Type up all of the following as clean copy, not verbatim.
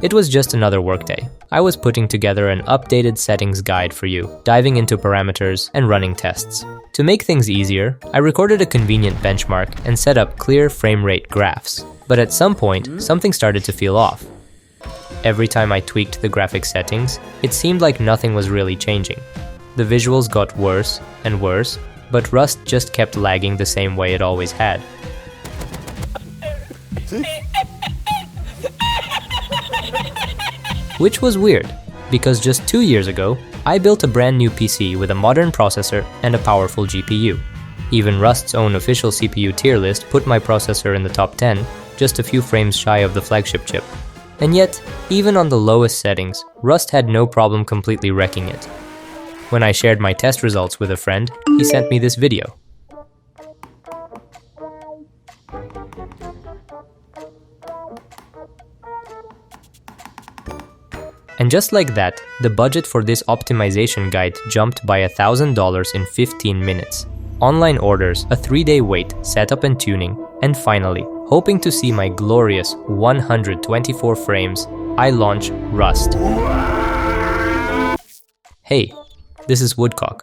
It was just another workday. I was putting together an updated settings guide for you, diving into parameters and running tests. To make things easier, I recorded a convenient benchmark and set up clear frame rate graphs. But at some point, something started to feel off. Every time I tweaked the graphic settings, it seemed like nothing was really changing. The visuals got worse and worse, but Rust just kept lagging the same way it always had. Which was weird, because just 2 years ago, I built a brand new PC with a modern processor and a powerful GPU. Even Rust's own official CPU tier list put my processor in the top 10, just a few frames shy of the flagship chip. And yet, even on the lowest settings, Rust had no problem completely wrecking it. When I shared my test results with a friend, he sent me this video. And just like that, the budget for this optimization guide jumped by $1,000 in 15 minutes. Online orders, a 3-day wait, setup and tuning, and finally, hoping to see my glorious 124 frames, I launch Rust. Hey, this is Woodcocker.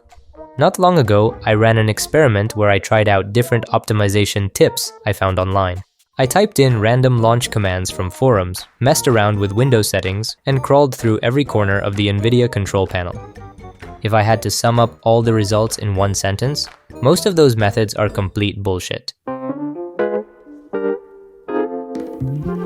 Not long ago, I ran an experiment where I tried out different optimization tips I found online. I typed in random launch commands from forums, messed around with Windows settings, and crawled through every corner of the NVIDIA control panel. If I had to sum up all the results in one sentence, most of those methods are complete bullshit.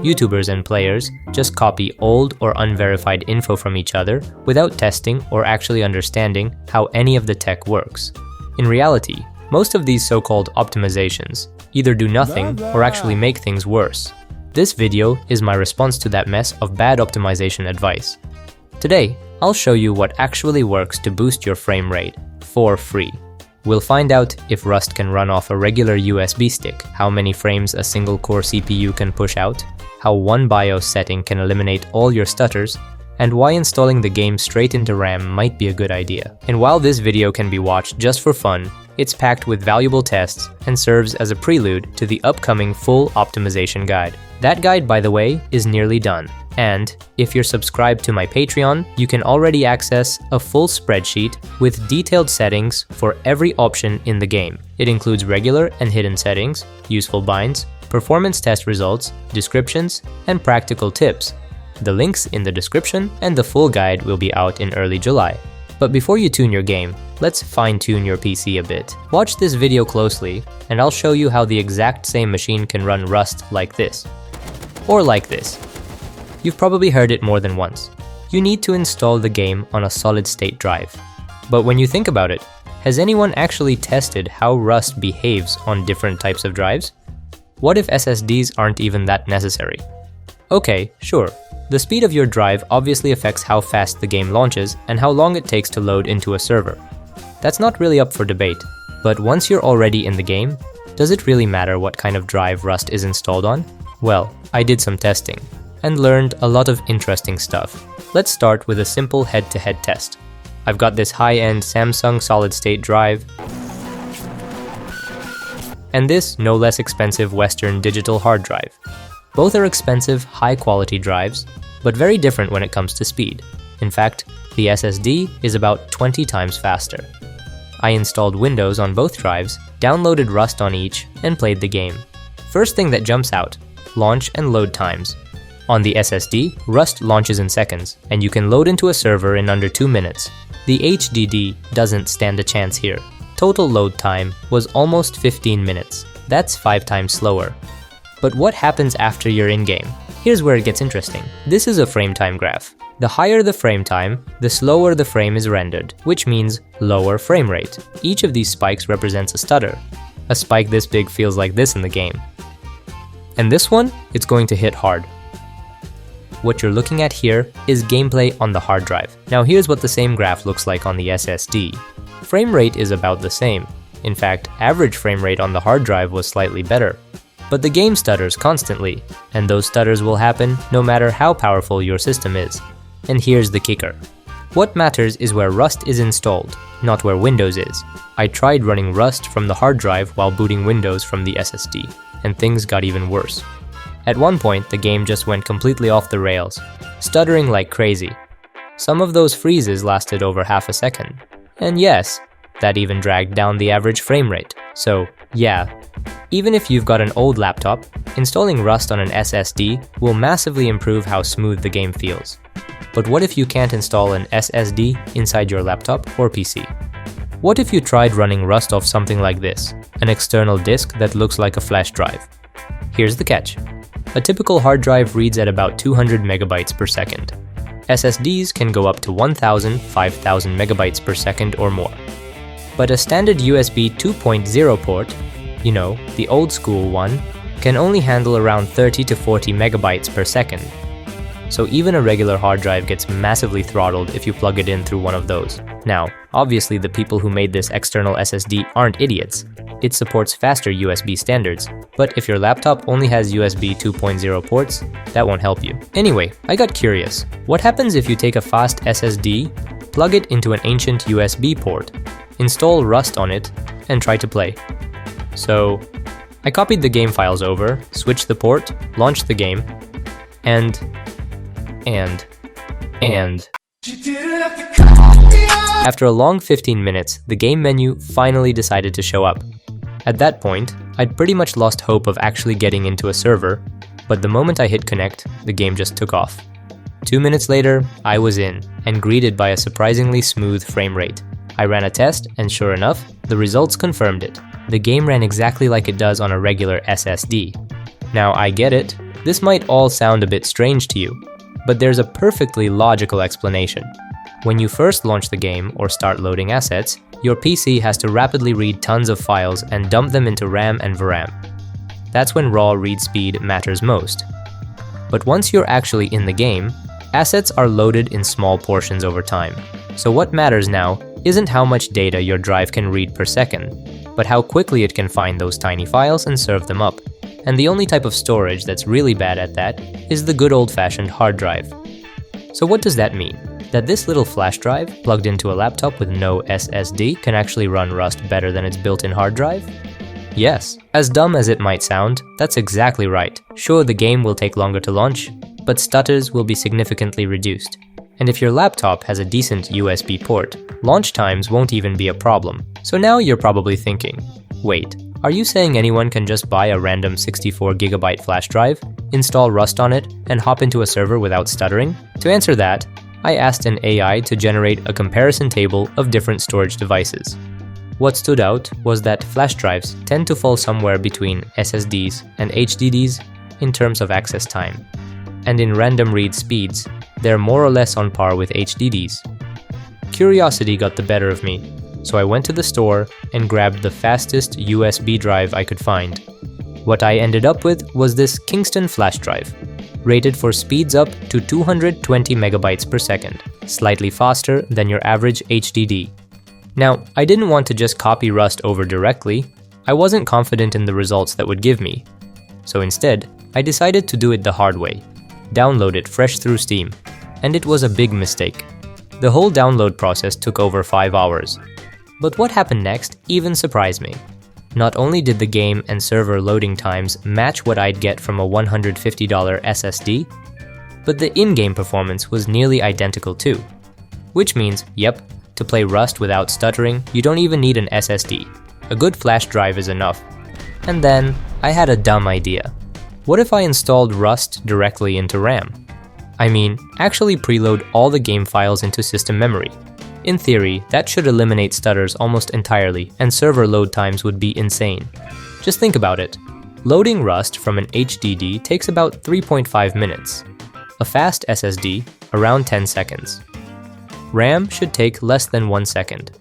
YouTubers and players just copy old or unverified info from each other without testing or actually understanding how any of the tech works. In reality, most of these so-called optimizations either do nothing or actually make things worse. This video is my response to that mess of bad optimization advice. Today, I'll show you what actually works to boost your frame rate for free. We'll find out if Rust can run off a regular USB stick, how many frames a single core CPU can push out, how one BIOS setting can eliminate all your stutters, and why installing the game straight into RAM might be a good idea. And while this video can be watched just for fun, it's packed with valuable tests and serves as a prelude to the upcoming full optimization guide. That guide, by the way, is nearly done. And if you're subscribed to my Patreon, you can already access a full spreadsheet with detailed settings for every option in the game. It includes regular and hidden settings, useful binds, performance test results, descriptions, and practical tips. The link's in the description, and the full guide will be out in early July. But before you tune your game, let's fine-tune your PC a bit. Watch this video closely, and I'll show you how the exact same machine can run Rust like this. Or like this. You've probably heard it more than once. You need to install the game on a solid-state drive. But when you think about it, has anyone actually tested how Rust behaves on different types of drives? What if SSDs aren't even that necessary? Okay, sure. The speed of your drive obviously affects how fast the game launches and how long it takes to load into a server. That's not really up for debate, but once you're already in the game, does it really matter what kind of drive Rust is installed on? Well, I did some testing and learned a lot of interesting stuff. Let's start with a simple head-to-head test. I've got this high-end Samsung solid-state drive and this no less expensive Western digital hard drive. Both are expensive, high-quality drives, but very different when it comes to speed. In fact, the SSD is about 20 times faster. I installed Windows on both drives, downloaded Rust on each, and played the game. First thing that jumps out, launch and load times. On the SSD, Rust launches in seconds, and you can load into a server in under 2 minutes. The HDD doesn't stand a chance here. Total load time was almost 15 minutes. That's 5 times slower. But what happens after you're in-game? Here's where it gets interesting. This is a frame time graph. The higher the frame time, the slower the frame is rendered, which means lower frame rate. Each of these spikes represents a stutter. A spike this big feels like this in the game. And this one, it's going to hit hard. What you're looking at here is gameplay on the hard drive. Now here's what the same graph looks like on the SSD. Frame rate is about the same. In fact, average frame rate on the hard drive was slightly better. But the game stutters constantly, and those stutters will happen no matter how powerful your system is. And here's the kicker. What matters is where Rust is installed, not where Windows is. I tried running Rust from the hard drive while booting Windows from the SSD, and things got even worse. At one point, the game just went completely off the rails, stuttering like crazy. Some of those freezes lasted over half a second. And yes, that even dragged down the average frame rate. So yeah, even if you've got an old laptop, installing Rust on an SSD will massively improve how smooth the game feels. But what if you can't install an SSD inside your laptop or PC? What if you tried running Rust off something like this, an external disk that looks like a flash drive? Here's the catch. A typical hard drive reads at about 200 megabytes per second. SSDs can go up to 1,000, 5,000 megabytes per second or more. But a standard USB 2.0 port, you know, the old school one, can only handle around 30 to 40 megabytes per second. So even a regular hard drive gets massively throttled if you plug it in through one of those. Now, obviously the people who made this external SSD aren't idiots. It supports faster USB standards, but if your laptop only has USB 2.0 ports, that won't help you. Anyway, I got curious. What happens if you take a fast SSD, plug it into an ancient USB port, install Rust on it, and try to play? So, I copied the game files over, switched the port, launched the game, and... After a long 15 minutes, the game menu finally decided to show up. At that point, I'd pretty much lost hope of actually getting into a server, but the moment I hit connect, the game just took off. 2 minutes later, I was in, and greeted by a surprisingly smooth frame rate. I ran a test, and sure enough, the results confirmed it. The game ran exactly like it does on a regular SSD. Now, I get it, this might all sound a bit strange to you, but there's a perfectly logical explanation. When you first launch the game or start loading assets, your PC has to rapidly read tons of files and dump them into RAM and VRAM. That's when raw read speed matters most. But once you're actually in the game, assets are loaded in small portions over time. So what matters now isn't how much data your drive can read per second, but how quickly it can find those tiny files and serve them up. And the only type of storage that's really bad at that is the good old-fashioned hard drive. So what does that mean? That this little flash drive, plugged into a laptop with no SSD, can actually run Rust better than its built-in hard drive? Yes. As dumb as it might sound, that's exactly right. Sure, the game will take longer to launch, but stutters will be significantly reduced. And if your laptop has a decent USB port, launch times won't even be a problem. So now you're probably thinking, wait, are you saying anyone can just buy a random 64GB flash drive, install Rust on it, and hop into a server without stuttering? To answer that, I asked an AI to generate a comparison table of different storage devices. What stood out was that flash drives tend to fall somewhere between SSDs and HDDs in terms of access time. And in random read speeds, they're more or less on par with HDDs. Curiosity got the better of me, so I went to the store and grabbed the fastest USB drive I could find. What I ended up with was this Kingston flash drive, rated for speeds up to 220 megabytes per second, slightly faster than your average HDD. Now, I didn't want to just copy Rust over directly. I wasn't confident in the results that would give me. So instead, I decided to do it the hard way. Download it fresh through Steam. And it was a big mistake. The whole download process took over 5 hours. But what happened next even surprised me. Not only did the game and server loading times match what I'd get from a $150 SSD, but the in-game performance was nearly identical too. Which means, yep, to play Rust without stuttering, you don't even need an SSD. A good flash drive is enough. And then, I had a dumb idea. What if I installed Rust directly into RAM? I mean, actually preload all the game files into system memory. In theory, that should eliminate stutters almost entirely, and server load times would be insane. Just think about it. Loading Rust from an HDD takes about 3.5 minutes. A fast SSD, around 10 seconds. RAM should take less than 1 second.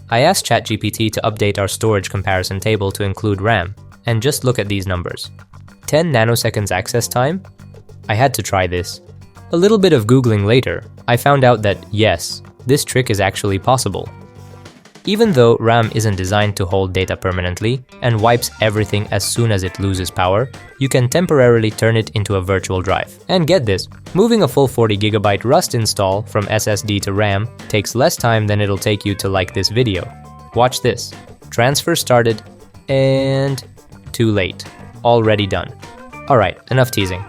I asked ChatGPT to update our storage comparison table to include RAM, and just look at these numbers. 10 nanoseconds access time? I had to try this. A little bit of Googling later, I found out that yes, this trick is actually possible. Even though RAM isn't designed to hold data permanently and wipes everything as soon as it loses power, you can temporarily turn it into a virtual drive. And get this, moving a full 40GB Rust install from SSD to RAM takes less time than it'll take you to like this video. Watch this. Transfer started, and too late. Already done. Alright, enough teasing.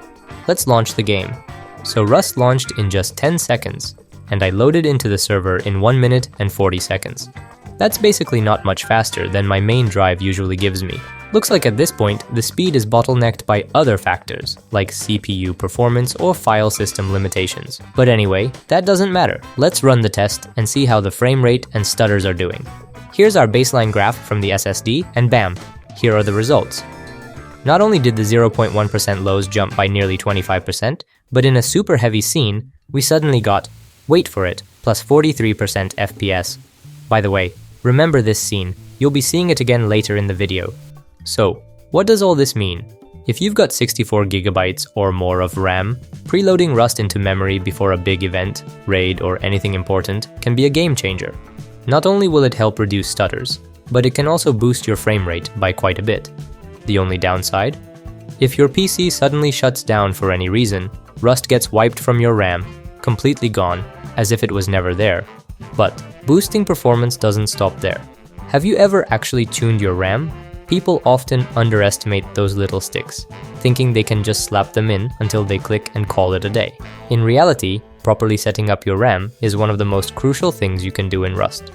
Let's launch the game. So Rust launched in just 10 seconds, and I loaded into the server in 1 minute and 40 seconds. That's basically not much faster than my main drive usually gives me. Looks like at this point, the speed is bottlenecked by other factors, like CPU performance or file system limitations. But anyway, that doesn't matter. Let's run the test and see how the frame rate and stutters are doing. Here's our baseline graph from the SSD, and bam, here are the results. Not only did the 0.1% lows jump by nearly 25%, but in a super heavy scene, we suddenly got, wait for it, plus 43% FPS. By the way, remember this scene, you'll be seeing it again later in the video. So, what does all this mean? If you've got 64 GB or more of RAM, preloading Rust into memory before a big event, raid, or anything important can be a game changer. Not only will it help reduce stutters, but it can also boost your frame rate by quite a bit. The only downside? If your PC suddenly shuts down for any reason, Rust gets wiped from your RAM, completely gone, as if it was never there. But boosting performance doesn't stop there. Have you ever actually tuned your RAM? People often underestimate those little sticks, thinking they can just slap them in until they click and call it a day. In reality, properly setting up your RAM is one of the most crucial things you can do in Rust.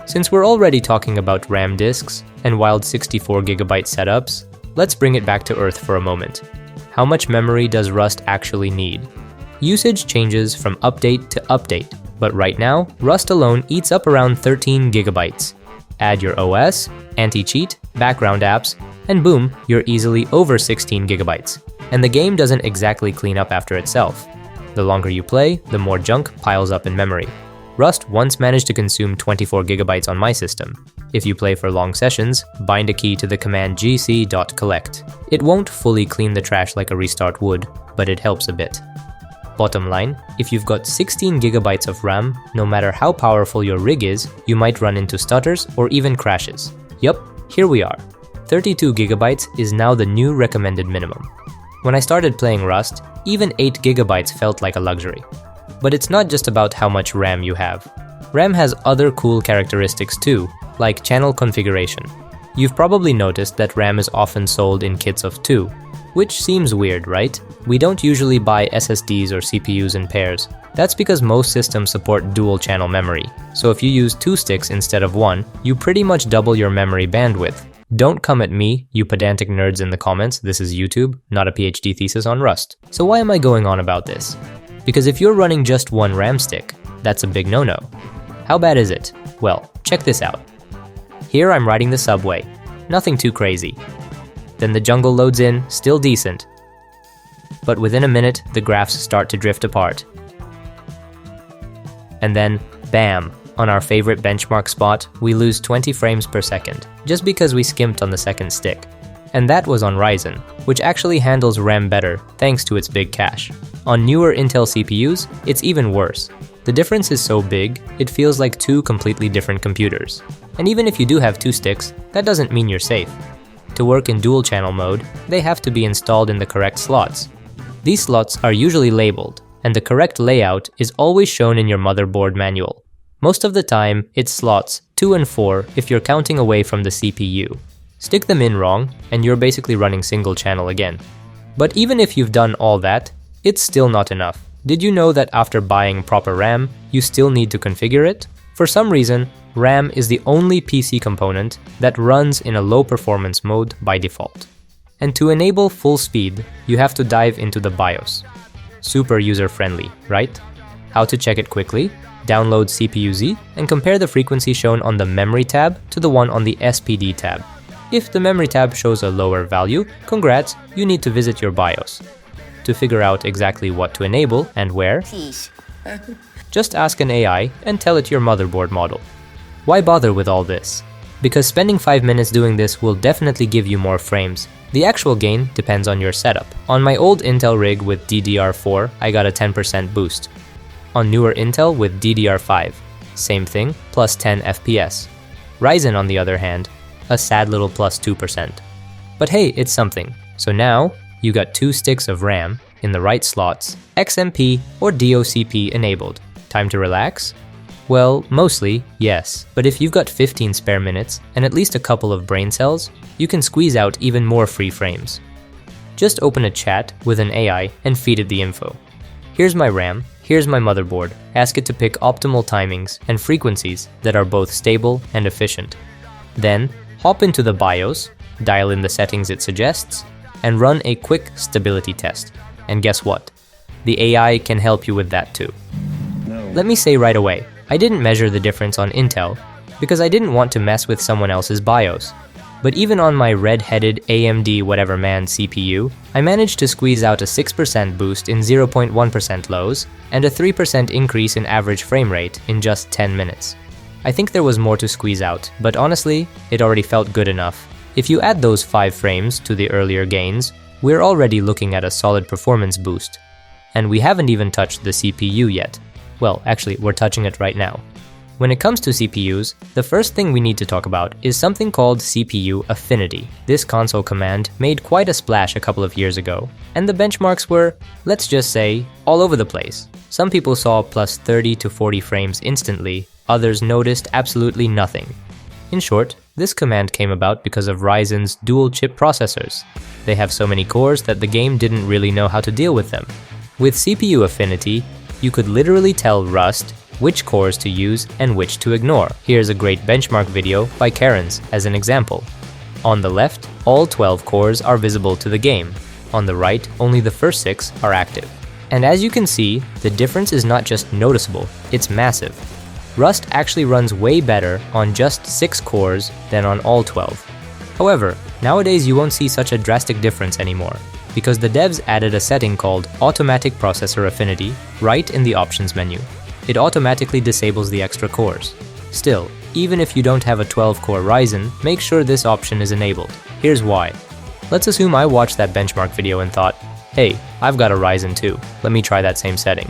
Since we're already talking about RAM disks and wild 64 GB setups, let's bring it back to earth for a moment. How much memory does Rust actually need? Usage changes from update to update, but right now, Rust alone eats up around 13 GB. Add your OS, anti-cheat, background apps, and boom, you're easily over 16 GB. And the game doesn't exactly clean up after itself. The longer you play, the more junk piles up in memory. Rust once managed to consume 24 GB on my system. If you play for long sessions, bind a key to the command gc.collect. It won't fully clean the trash like a restart would, but it helps a bit. Bottom line, if you've got 16 GB of RAM, no matter how powerful your rig is, you might run into stutters or even crashes. Yup, here we are. 32 GB is now the new recommended minimum. When I started playing Rust, even 8 GB felt like a luxury. But it's not just about how much RAM you have. RAM has other cool characteristics too, like channel configuration. You've probably noticed that RAM is often sold in kits of 2, which seems weird, right? We don't usually buy SSDs or CPUs in pairs. That's because most systems support dual channel memory. So if you use 2 sticks instead of 1, you pretty much double your memory bandwidth. Don't come at me, you pedantic nerds in the comments, this is YouTube, not a PhD thesis on Rust. So why am I going on about this? Because if you're running just 1 RAM stick, that's a big no-no. How bad is it? Well, check this out. Here I'm riding the subway. Nothing too crazy. Then the jungle loads in, still decent. But within a minute, the graphs start to drift apart. And then, bam, on our favorite benchmark spot, we lose 20 frames per second, just because we skimped on the second stick. And that was on Ryzen, which actually handles RAM better thanks to its big cache. On newer Intel CPUs, it's even worse. The difference is so big, it feels like 2 completely different computers. And even if you do have 2 sticks, that doesn't mean you're safe. To work in dual channel mode, they have to be installed in the correct slots. These slots are usually labeled, and the correct layout is always shown in your motherboard manual. Most of the time, it's slots 2 and 4 if you're counting away from the CPU. Stick them in wrong, and you're basically running single channel again. But even if you've done all that, it's still not enough. Did you know that after buying proper RAM, you still need to configure it? For some reason, RAM is the only PC component that runs in a low performance mode by default. And to enable full speed, you have to dive into the BIOS. Super user-friendly, right? How to check it quickly? Download CPU-Z and compare the frequency shown on the Memory tab to the one on the SPD tab. If the Memory tab shows a lower value, congrats, you need to visit your BIOS. To figure out exactly what to enable and where, just ask an AI and tell it your motherboard model. Why bother with all this? Because spending 5 minutes doing this will definitely give you more frames. The actual gain depends on your setup. On my old Intel rig with DDR4, I got a 10% boost. On newer Intel with DDR5, same thing, plus 10 FPS. Ryzen, on the other hand, a sad little plus 2%. But hey, it's something. So now, you got 2 sticks of RAM in the right slots, XMP or DOCP enabled. Time to relax? Well, mostly, yes. But if you've got 15 spare minutes and at least a couple of brain cells, you can squeeze out even more free frames. Just open a chat with an AI and feed it the info. Here's my RAM, here's my motherboard. Ask it to pick optimal timings and frequencies that are both stable and efficient. Then, hop into the BIOS, dial in the settings it suggests, and run a quick stability test. And guess what? The AI can help you with that too. Let me say right away, I didn't measure the difference on Intel because I didn't want to mess with someone else's BIOS. But even on my red-headed AMD whatever man CPU, I managed to squeeze out a 6% boost in 0.1% lows and a 3% increase in average frame rate in just 10 minutes. I think there was more to squeeze out, but honestly, it already felt good enough. If you add those 5 frames to the earlier gains, we're already looking at a solid performance boost. And we haven't even touched the CPU yet. Well, actually, we're touching it right now. When it comes to CPUs, the first thing we need to talk about is something called CPU Affinity. This console command made quite a splash a couple of years ago, and the benchmarks were, let's just say, all over the place. Some people saw plus 30 to 40 frames instantly, others noticed absolutely nothing. In short, this command came about because of Ryzen's dual-chip processors. They have so many cores that the game didn't really know how to deal with them. With CPU Affinity, you could literally tell Rust which cores to use and which to ignore. Here's a great benchmark video by Karen's as an example. On the left, all 12 cores are visible to the game. On the right, only the first 6 are active. And as you can see, the difference is not just noticeable, it's massive. Rust actually runs way better on just 6 cores than on all 12. However, nowadays you won't see such a drastic difference anymore, because the devs added a setting called Automatic Processor Affinity right in the options menu. It automatically disables the extra cores. Still, even if you don't have a 12-core Ryzen, make sure this option is enabled. Here's why. Let's assume I watched that benchmark video and thought, hey, I've got a Ryzen too, let me try that same setting.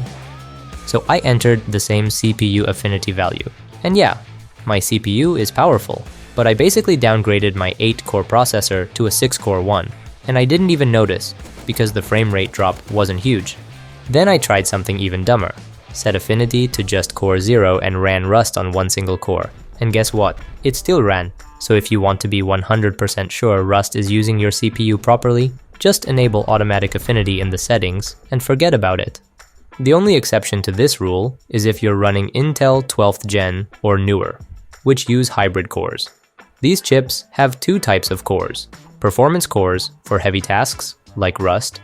So I entered the same CPU affinity value. And yeah, my CPU is powerful, but I basically downgraded my 8-core processor to a 6-core one, and I didn't even notice because the frame rate drop wasn't huge. Then I tried something even dumber. Set Affinity to just core 0 and ran Rust on one single core. And guess what? It still ran. So if you want to be 100% sure Rust is using your CPU properly, just enable Automatic Affinity in the settings and forget about it. The only exception to this rule is if you're running Intel 12th Gen or newer, which use hybrid cores. These chips have 2 types of cores: performance cores for heavy tasks, like Rust,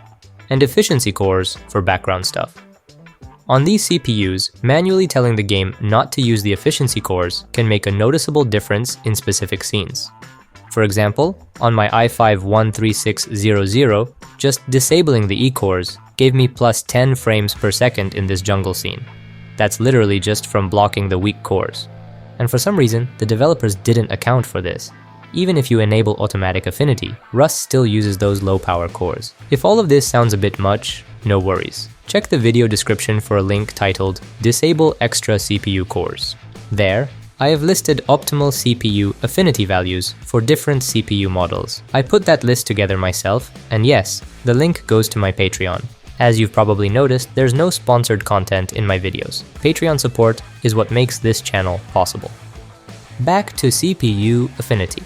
and efficiency cores for background stuff. On these CPUs, manually telling the game not to use the efficiency cores can make a noticeable difference in specific scenes. For example, on my i5-13600, just disabling the E-cores gave me plus 10 frames per second in this jungle scene. That's literally just from blocking the weak cores. And for some reason, the developers didn't account for this. Even if you enable Automatic Affinity, Rust still uses those low-power cores. If all of this sounds a bit much, no worries. Check the video description for a link titled Disable Extra CPU Cores. There, I have listed optimal CPU affinity values for different CPU models. I put that list together myself, and yes, the link goes to my Patreon. As you've probably noticed, there's no sponsored content in my videos. Patreon support is what makes this channel possible. Back to CPU affinity.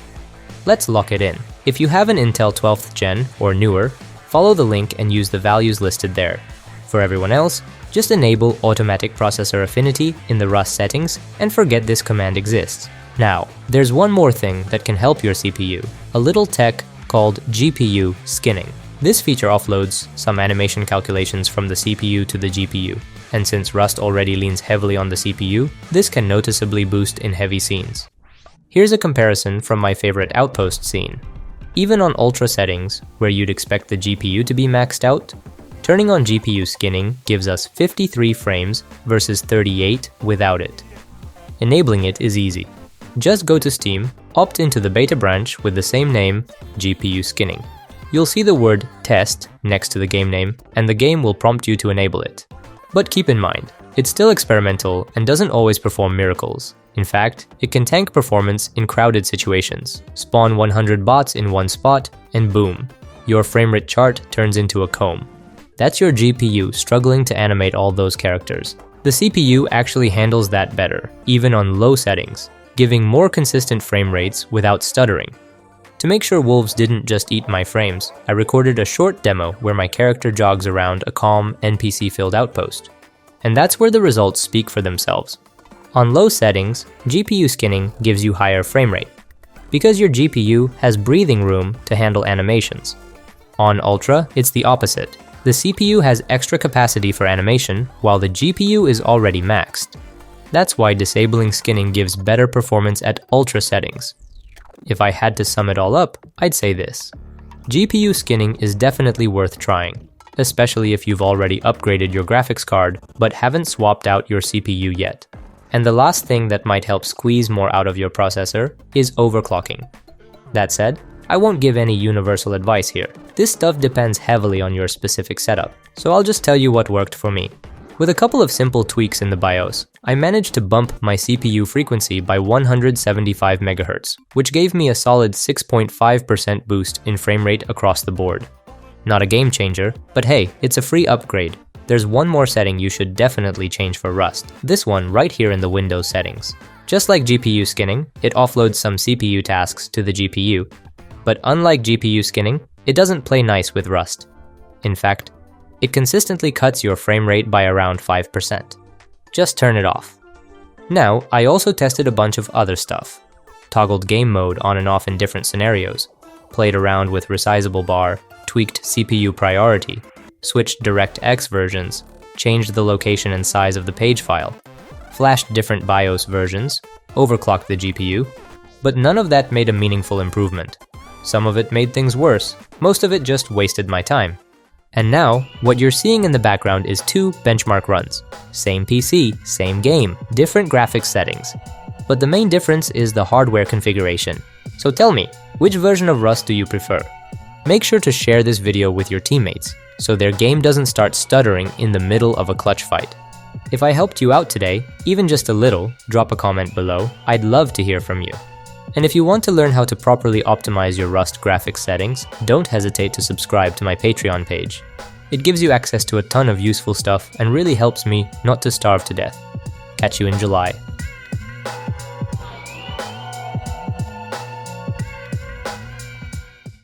Let's lock it in. If you have an Intel 12th Gen or newer, follow the link and use the values listed there. For everyone else, just enable Automatic Processor Affinity in the Rust settings and forget this command exists. Now, there's one more thing that can help your CPU, a little tech called GPU skinning. This feature offloads some animation calculations from the CPU to the GPU, and since Rust already leans heavily on the CPU, this can noticeably boost in heavy scenes. Here's a comparison from my favorite Outpost scene. Even on ultra settings, where you'd expect the GPU to be maxed out, turning on GPU skinning gives us 53 frames versus 38 without it. Enabling it is easy. Just go to Steam, opt into the beta branch with the same name, GPU skinning. You'll see the word test next to the game name, and the game will prompt you to enable it. But keep in mind, it's still experimental and doesn't always perform miracles. In fact, it can tank performance in crowded situations. Spawn 100 bots in one spot, and boom, your framerate chart turns into a comb. That's your GPU struggling to animate all those characters. The CPU actually handles that better, even on low settings, giving more consistent frame rates without stuttering. To make sure wolves didn't just eat my frames, I recorded a short demo where my character jogs around a calm, NPC-filled outpost. And that's where the results speak for themselves. On low settings, GPU skinning gives you higher frame rate, because your GPU has breathing room to handle animations. On Ultra, it's the opposite. The CPU has extra capacity for animation, while the GPU is already maxed. That's why disabling skinning gives better performance at Ultra settings. If I had to sum it all up, I'd say this. GPU skinning is definitely worth trying, especially if you've already upgraded your graphics card but haven't swapped out your CPU yet. And the last thing that might help squeeze more out of your processor is overclocking. That said, I won't give any universal advice here. This stuff depends heavily on your specific setup, so I'll just tell you what worked for me. With a couple of simple tweaks in the BIOS, I managed to bump my CPU frequency by 175 MHz, which gave me a solid 6.5% boost in frame rate across the board. Not a game changer, but hey, it's a free upgrade. There's one more setting you should definitely change for Rust, this one right here in the Windows settings. Just like GPU skinning, it offloads some CPU tasks to the GPU, but unlike GPU skinning, it doesn't play nice with Rust. In fact, it consistently cuts your frame rate by around 5%. Just turn it off. Now, I also tested a bunch of other stuff. Toggled game mode on and off in different scenarios, played around with resizable bar, tweaked CPU priority, switched DirectX versions, changed the location and size of the page file, flashed different BIOS versions, overclocked the GPU, but none of that made a meaningful improvement. Some of it made things worse, most of it just wasted my time. And now, what you're seeing in the background is 2 benchmark runs. Same PC, same game, different graphics settings. But the main difference is the hardware configuration. So tell me, which version of Rust do you prefer? Make sure to share this video with your teammates, so their game doesn't start stuttering in the middle of a clutch fight. If I helped you out today, even just a little, drop a comment below. I'd love to hear from you. And if you want to learn how to properly optimize your Rust graphics settings, don't hesitate to subscribe to my Patreon page. It gives you access to a ton of useful stuff and really helps me not to starve to death. Catch you in July.